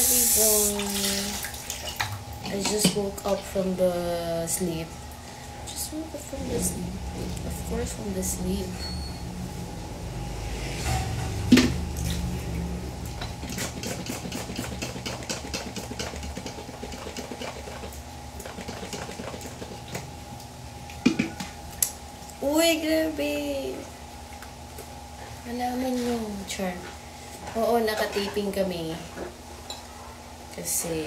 everyone. I just woke up from the sleep. Just woke up from the sleep. Of course, from the sleep. Uy, grabe. Alaman nyo, Char. Oo, nakataping kami. Kasi,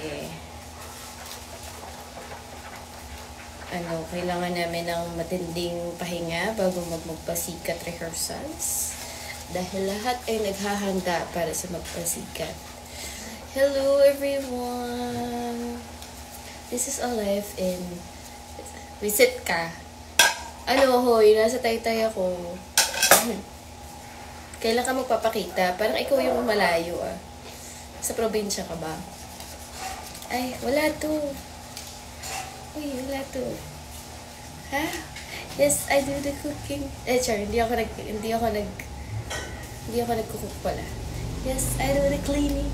kailangan namin ng matinding pahinga bago magpasikat rehearsals. Dahil lahat ay naghahanda para sa magpasikat. Hello, everyone! This is Alive in... Visit ka. Hoy, nasa Taytay ako. Kailan ka magpapakita? Parang ikaw yung malayo, ah. Sa probinsya ka ba? Ay, wala to. Uy, wala to. Ha? Yes, I do the cooking. Char, hindi ako nagkukook pala. Yes, I do the cleaning.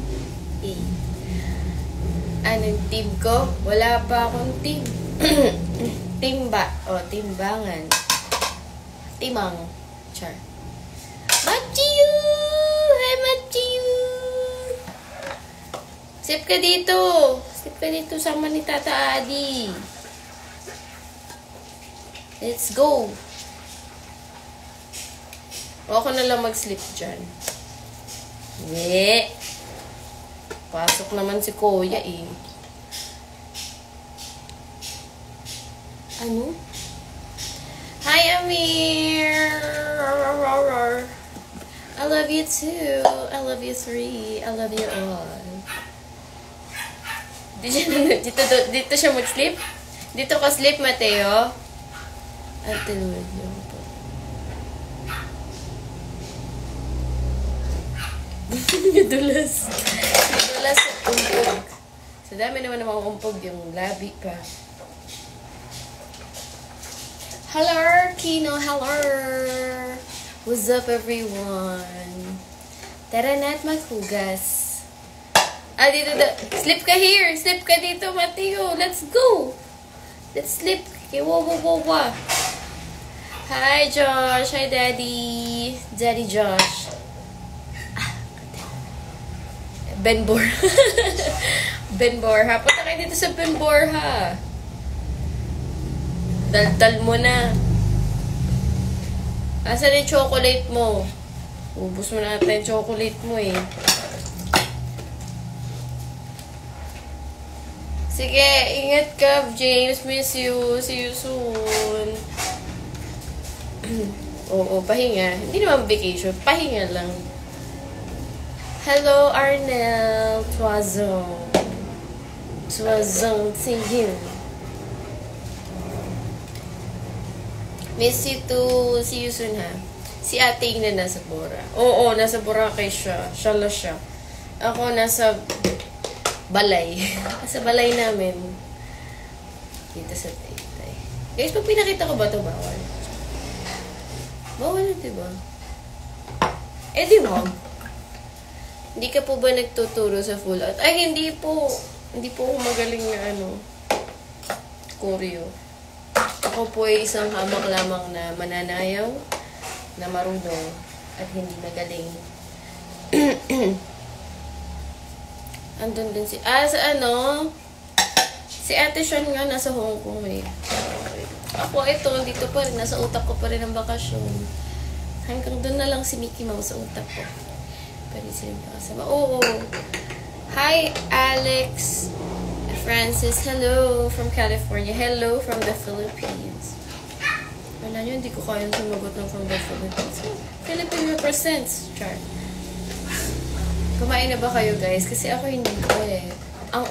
Anong team ko? Wala pa akong team. Timba. Timbangan. Timang. Char. Machiyu! Hi, Machiyu! Sip ka dito. Sip ka dito sama ni Tata Adi. Let's go. O ako na lang mag-sleep dyan. Pasok naman si Kuya eh. Ano? Hi, Amir! I love you too. I love you three. I love you all. Dito siya mag-sleep? Dito ka sleep, Mateo? Tulad niyo po. Dulas. Dulas at umpog. Sa dami naman ng mga umpog, yung labi pa. Hello, Kino. Hello. What's up, everyone? Tara na't maghugas. Dito. Sleep ka here. Sleep ka dito, Mateo. Let's go. Let's sleep. Kiwa. Hi, Josh. Hi, Daddy. Daddy Josh. Ben Borha. Ben Borha. Punta kayo dito sa Ben Borha. Daldal mo na. Asan yung chocolate mo? Ubus mo na natin yung chocolate mo eh. Sige, ingat ka, James. Miss you. See you soon. Oo, pahinga. Hindi naman vacation. Pahinga lang. Hello, Arnel. Toison. See you. Miss you too. See you soon, ha? Si ate na nasa Bora. Oo, nasa Boracay siya. Siya. Ako nasa balay. Sa balay namin. Dito sa Taytay. Guys, pag pinakita ko ba ito, bawal? Bawal na, diba? Di wag. Hindi ka po ba nagtuturo sa full out? Ay, hindi po. Hindi po ako magaling na choreo. Ako po ay isang hamak lamang na mananayaw, na marunong, at hindi magaling. Andun din si Ate Sean nga, nasa Hong Kong eh. Ako ito, dito pa rin, nasa utak ko pa rin ang bakasyon. Hanggang doon na lang si Mickey Mouse sa utak ko. Pero sila nakasama. Oo. Hi, Alex. Francis, hello from California. Hello from the Philippines. Wala nyo, hindi ko kayang sumagot ng from the Philippines. Philippine represents, Char. Kumain na ba kayo, guys? Kasi ako hindi ko eh. Ang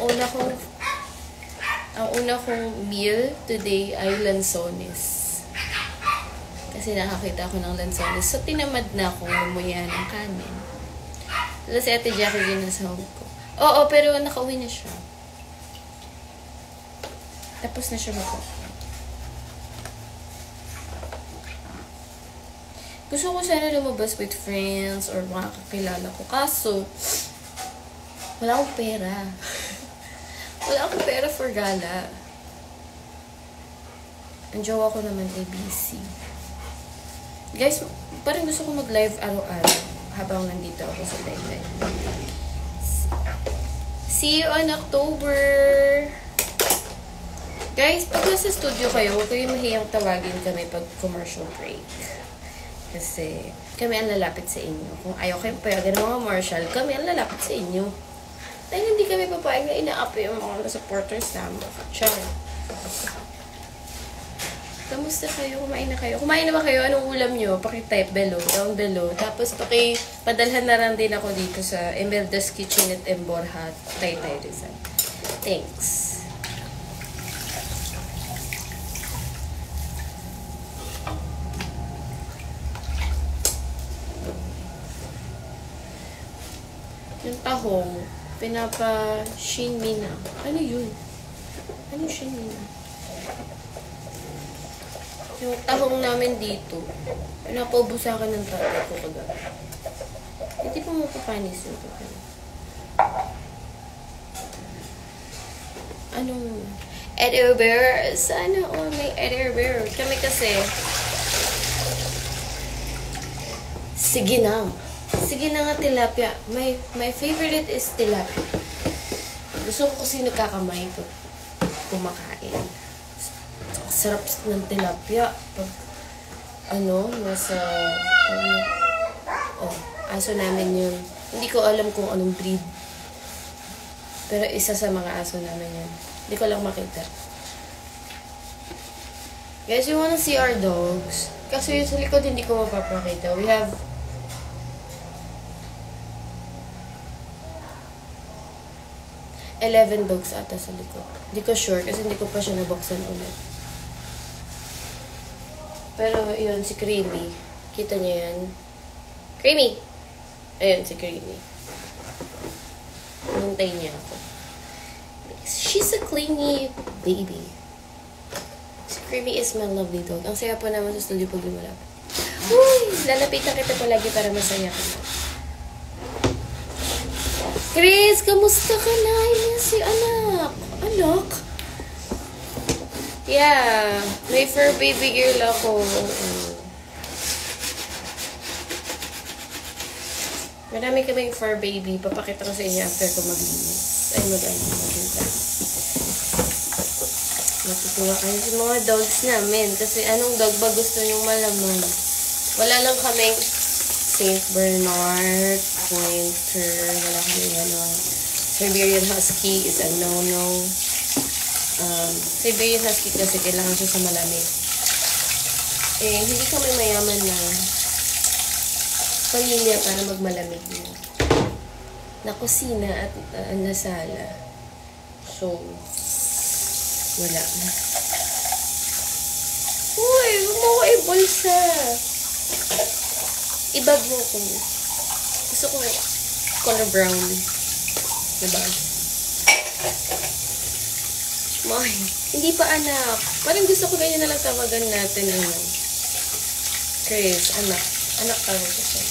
una kong meal today ay lansones. Kasi nakakita ako ng lansones. So, tinamad na akong lumuya ng kanin. Tapos si Ate Jackie din nasa Hong Kong. Oo, pero nakauwi na siya. Tapos na siya mag-cook. Gusto ko sana lumabas with friends or mga kakilala ko. Kaso, Wala akong pera. Wala akong pera for gala. Ang jowa ko naman ay busy. Guys, parang gusto ko mag-live araw-araw habang nandito ako sa live. See you on October! Guys, pag nasa studio kayo, huwag kayong mahiyang tawagin kami pag commercial break. Kasi kami ang lalapit sa inyo. Kung ayaw kayong payagan ng mga Marshall, kami ang lalapit sa inyo. Dahil hindi kami papayag na ina-up yung mga supporters namin. Char. Kamusta kayo? Kumain na kayo? Kumain na ba kayo? Anong ulam nyo? Paki-type below, down below. Tapos padalhan na lang din ako dito sa Imelda's Kitchen at Borja, Taytay Rizal. Thanks. Yung tahong, pinapa-shinmi na. Ano yun? Ano shinmi na? Yung tahong namin dito, pinapaubusakan ng tatay ko kagabi. Hindi pa mapapanis yung tatay. Anong Ediber? Sana all may Ediber. Kami kasi, sige na. Sige na nga, tilapia. My favorite is tilapia. Gusto ko kasi nagkakamay pag kumakain. Sarap ng tilapia. Pag, nasa, aso namin yun. Hindi ko alam kung anong breed. Pero isa sa mga aso namin yun. Hindi ko lang makita. Guys, you wanna see our dogs? Kasi sa likod hindi ko mapapakita. We have 11 dogs ata sa likod. Hindi ko sure kasi hindi ko pa siya nabuksan ulit. Pero yun, si Creamy. Kita niya yan. Creamy! Ayun, si Creamy. Nantay niya ako. She's a clingy baby. Si Creamy is my lovely dog. Ang saya po naman sa studio pag lumalapit. Uy! Lalapitan kita palagi para masaya ka na. Chris, kamusta ka na? Si anak. Anak? Yeah. May fur baby girl ako. Marami kaming fur baby. Papakita ko sa inyo after ko maglinis. Ay, mag-inta. Matutuwa kayo sa mga dogs namin. Kasi anong dog ba gusto nyong malaman? Wala lang kaming Saint Bernard, Pointer, wala kami Siberian Husky is a no-no. Siberian Husky kasi kailangan siya sa malamig. Hindi kami mayaman na pamilya para magmalamig mo. Na kusina at nasala. So, wala na. Uy, huwag mo ko ibulsa. Ibag mo ko. Gusto ko color brown. Diba? May, hindi pa anak. Parang gusto ko ganyan na lang tawagan natin. Chris, anak. Anak tawag ko siya.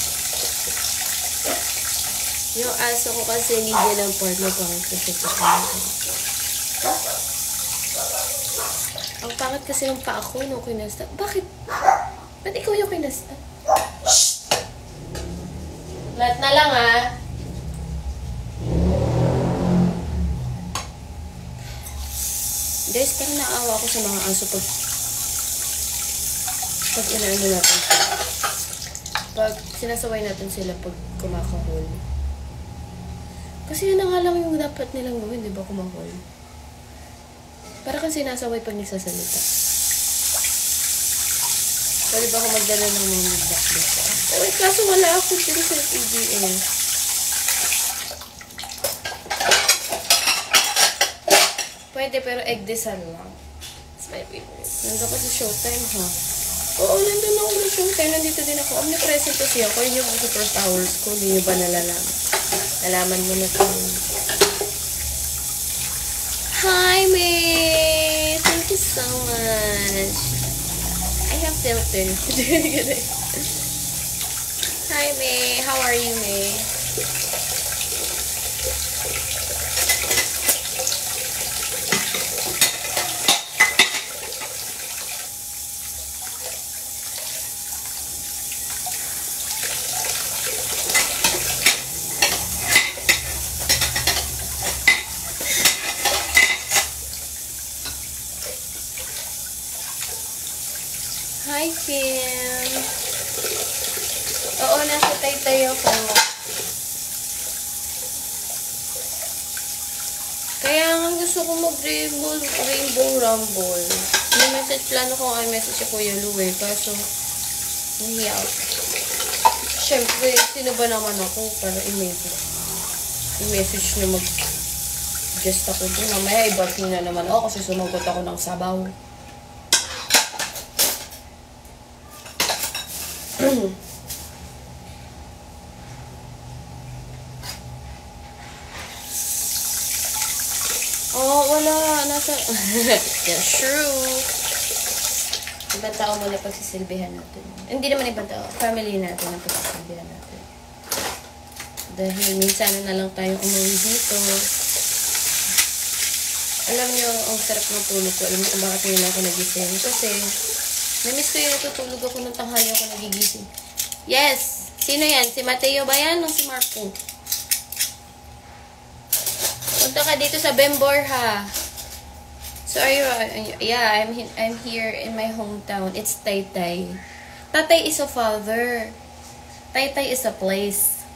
Yung aso ko kasi hindi niya lang partner pang kasi sa kanila. Ang pangat kasi yung pa ako nung kinasta. Bakit? Ba't ikaw yung kinasta? Lahat na lang, ha? Guys, parang naawa ko sa mga aso pag inaano natin sila. Pag sinasaway natin sila pag kumakahol. Kasi yun na nga lang yung dapat nilang gawin, di ba, kumakahol? Para kang sinasaway pag nagsasalita. Pwede ba ako magdala ng mga back dito? Uy, kaso wala ako din sa PGA. Pwede, pero egg desal lang. It's my favorite. Nandun ka sa Showtime, ha? Oo, nandun ako sa Showtime. Nandito din ako. Omnipresent kasi ako. Yun yung super powers ko. Hindi nyo ba nalalaman? Nalaman mo na ito. Hi, May! Thank you so much. I have filter. Hi, May. How are you, May? Hi, Kim. Oo, nasa Taytay ako. Kaya nga gusto ko mag-rainbow rumble. May message, plano ko ay message si Kuya Lue. Kaso, nahiya ako. Siyempre, sino ba naman ako para i-message niyo mag-guest ako doon. Mamaya, ibati na naman ako kasi sumagot ako ng sabaw. Oh, wala. Nasa... Yeah, true. Ibang tao muna pagsisilbihan natin. Hindi naman ibang tao. Family natin ang pagsisilbihan natin. Dahil minsan na lang tayong umuwi dito. Alam niyo, ang sarap ng tulog ko. Alam niyo kung bakit yun ako nagising. Kasi, namiss ko yung natutulog ako ng tanghali ako nagigising. Yes! Sino yan? Si Mateo ba yan? O si Marco? Punta ka dito sa Bembor, ha? So, are you... Yeah, I'm here in my hometown. It's Taytay. Tatay is a father. Taytay is a place.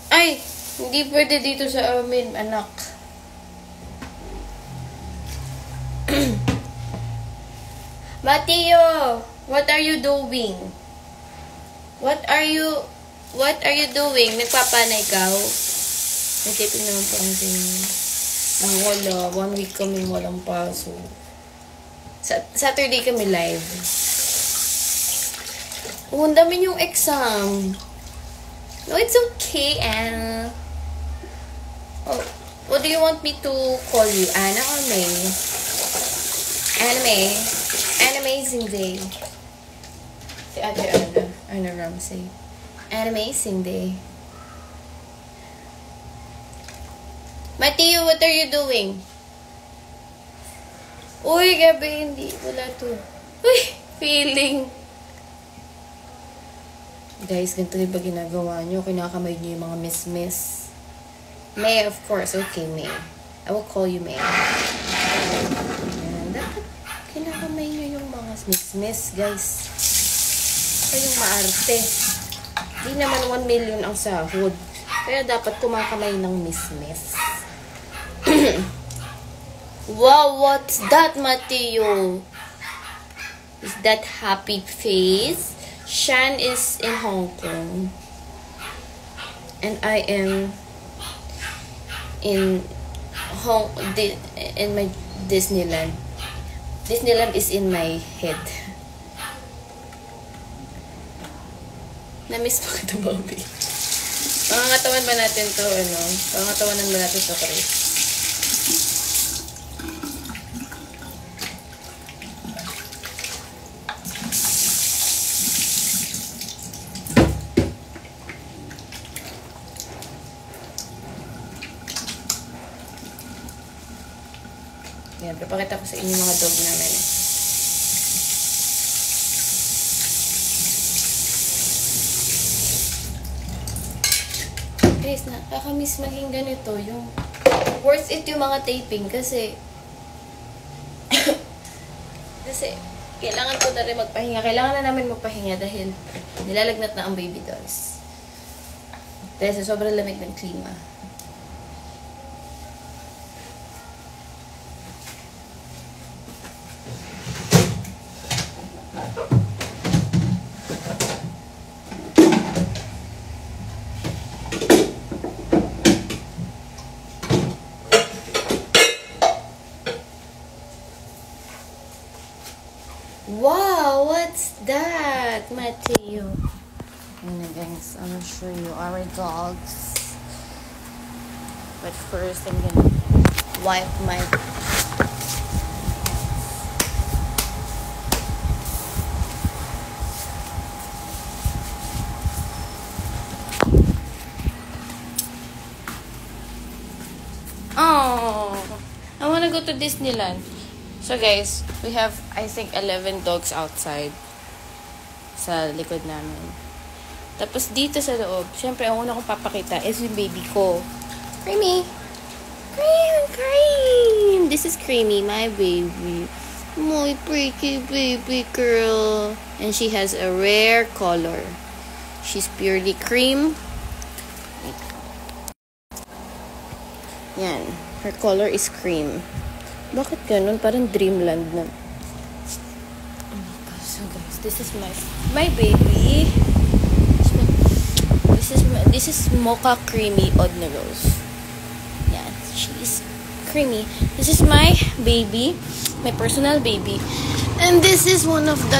Ay! Hindi pwede dito sa amin, anak. Mateo! What are you doing? What are you doing? Nagpapanay ka? Nagtipin naman po ang tingin. Ang wala. 1 week kami walang paso. Saturday kami live. Oh, ang dami yung exam. No, it's okay, Anna. Oh, what do you want me to call you? Anna or May? Anime. An amazing day. Si Ate Anna Ramsey. An amazing day. Mateo, what are you doing? Uy, gabi, hindi. Wala to. Uy, feeling. Guys, ganito din ba ginagawa nyo? Kinakamay nyo yung mga miss-miss. May, of course. Okay, May. I will call you May. Ayan. Dapat kinakamay nyo yung mga miss-miss, guys. Kayong maarte. Di naman 1 million ang sahod. Kaya dapat kumakamay ng miss-miss. Wow, what's that, Mateo? Is that happy face? Shan is in Hong Kong. And I am in my Disneyland. Disneyland is in my head. Na-miss pa kita, Bobby. Pangangatawan ba natin to, ano? Pangangatawanan ba natin to, Chris? Yan, papakita ko sa inyo mga dog namin. Guys, nakakamiss maging ganito. Yung worth it yung mga taping kasi kailangan ko na rin magpahinga. Kailangan na namin magpahinga dahil nilalagnat na ang baby dolls. Dahil sa sobrang lamig ng klima. Wow, what's that, Mateo? And guys, I'm gonna show you our dogs. But first, I'm gonna wipe my... Oh, I wanna go to Disneyland. So guys, we have, I think, 11 dogs outside sa likod namin. Tapos dito sa loob, syempre, ang una kong papakita is yung baby ko. Creamy! Cream! Cream! This this is Creamy, my baby. My pretty baby girl. And she has a rare color. She's purely cream. Yan. Her color is cream. Bakit ganun? Parang dreamland na. So guys, this is my baby. This is Mocha Creamy Oud na Rose. Yeah, she's creamy. This is my baby, my personal baby. And this is one of the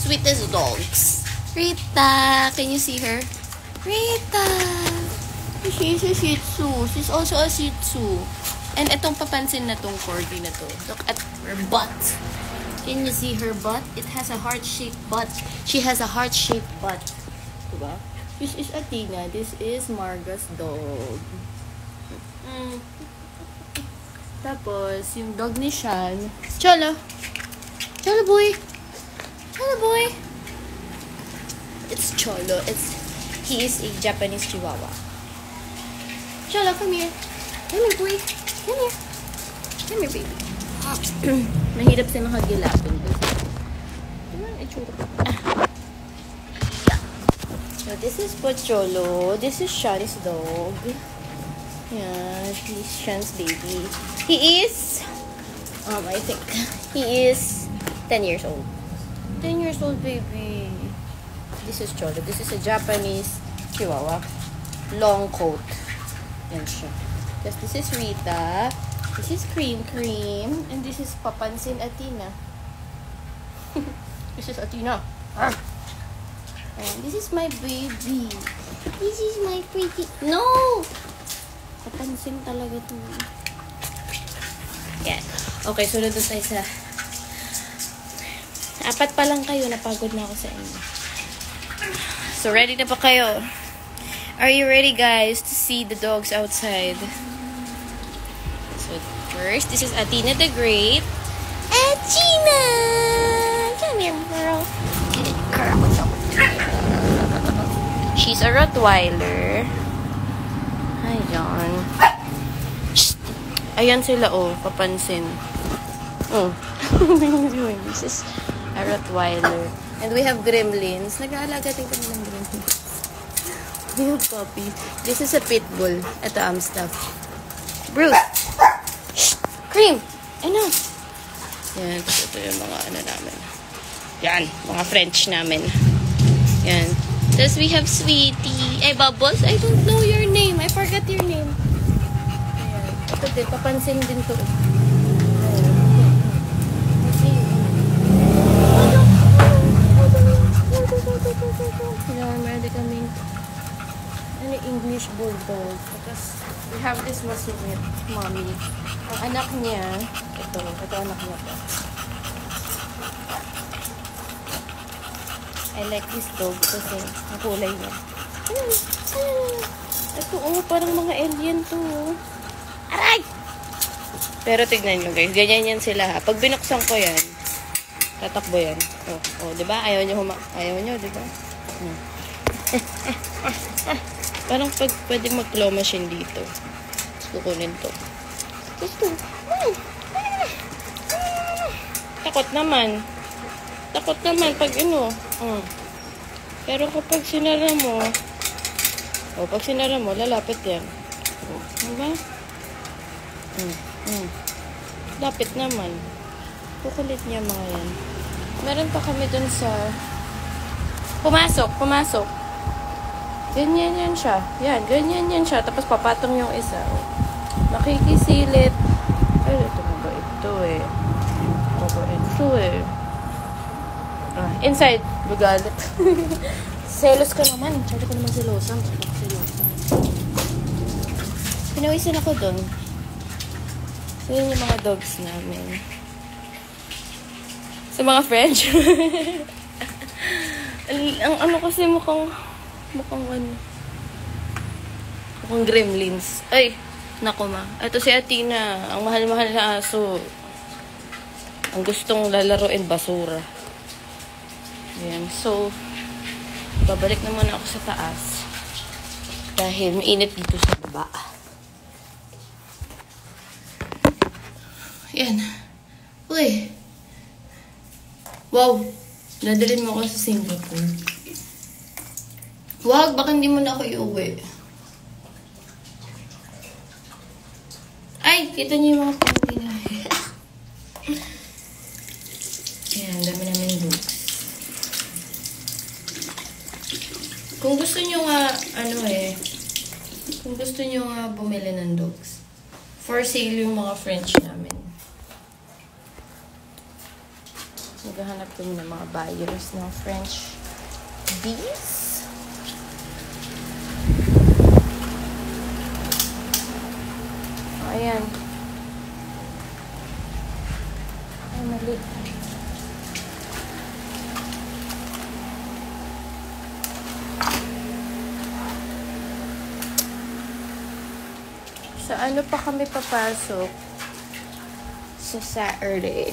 sweetest dogs. Rita, can you see her? Rita. She's a Shih Tzu. She's also a Shih Tzu. And itong papansin na tong corgi na to. Look at her butt. Can you see her butt? It has a heart-shaped butt. She has a heart-shaped butt. Diba? This is Athena. This is Marga's dog. Tapos, yung dog ni Shan. Cholo. Cholo boy. Cholo boy. It's Cholo. He is a Japanese Chihuahua. Cholo, come here. Come here, boy. Come here. Come here, baby. Mahirap siya makagilapin. So, this is Pocholo. This is Shan's dog. Yeah, he's Shan's baby. He is, I think, he is 10 years old. 10 years old, baby. This is Cholo. This is a Japanese Chihuahua. Long coat. Yan siya. Yes, this is Rita. This is Cream. And this is Papansin Athena. This is Athena. And this is my baby. This is my pretty... No! Papansin talaga to. Yan. Okay, sunod na tayo sa... Apat pa lang kayo. Napagod na ako sa inyo. So, ready na pa kayo? Are you ready, guys, to see the dogs outside? So, first, this is Athena the Great. Athena! Come here, girl. She's a Rottweiler. Ayan. Ayan sila, oh. Papansin. Oh. This is a Rottweiler. And we have gremlins. Nag-aalaga din kami ng gremlins. We have puppy. This is a pit bull. Ito, Amstaff. Bruce! Shh! Cream! Ano? Yan. Ito yung mga ano namin. Yan. Mga French namin. Yan. Tapos we have Sweetie. Eh, Bubbles? I don't know your name. I forgot your name. Ayan. Ito din. Papansin din to. Meron kaming English bulldog. Tapos, we have this masungit, mommy. Ang anak niya, ito anak niya to. I like this dog kasi ang kulay niya. Ito, parang mga alien to. Aray! Pero tignan nyo guys, ganyan yan sila ha. Pag binuksan ko yan, tatakbo yan. Diba? Ayaw nyo, diba? Parang pwede mag-claw machine dito. Kukunin to. Gusto. Takot naman pag Pero kapag sinara mo, lalapit yan. Diba? Lapit naman. Kukulit niya mga yan. Meron pa kami dun sa... Pumasok. Ganyan yan siya. Yan, ganyan yan siya. Tapos papatong yung isa. Nakikisilit. Ay, ito eh. Inside. Bugalit. Selos ka naman. Tsaka ko naman selosan. Pinawisin ako dun. So, yun yung mga dogs namin. Sa mga French. Ang ano kasi mukhang gremlins. Ay, naku ma. Ito si Athena. Ang mahal-mahal na aso. Ang gustong lalaroin basura. Ayan. So, babalik na muna ako sa taas. Dahil mainit dito sa baba. Yan. Uy. Wow. Nadalhin mo ako sa Singapore. Wag, baka hindi mo na ako iuwi. Ay, kita niyo yung mga panty na. Ayan, dami namin books. Kung gusto niyo nga, kung gusto niyo nga bumili ng dogs, for sale yung mga French namin. Naghahanap kami ng mga buyers ng French bees. Ayan. Ay, mali. Sa ano pa kami papasok? Sa Saturday.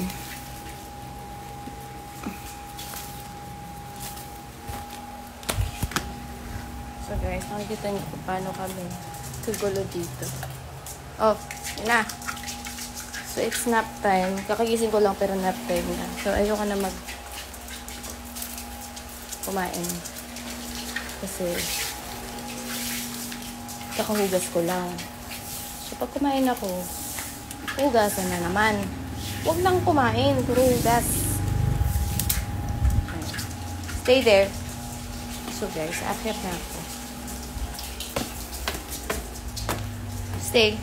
So guys, nakikita niyo kung paano kami kagulo dito. Oh, yun na. So it's nap time. Kakagising ko lang pero nap time na. So ayoko na kumain. Kasi kakahugas ko lang. So pag kumain ako, hugasan na naman. Huwag lang kumain, puro hugas. Stay there. So guys, akyat na ako. Stay.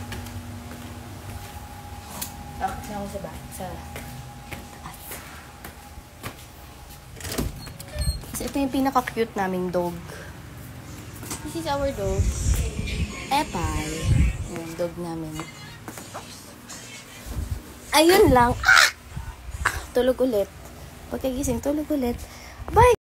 Akyat na ako sa taas. So ito yung pinaka-cute naming dog. This is our dog. Epal. Yung dog namin. Ayun lang. Tulog ulit. Pagkagising, tulog ulit. Bye!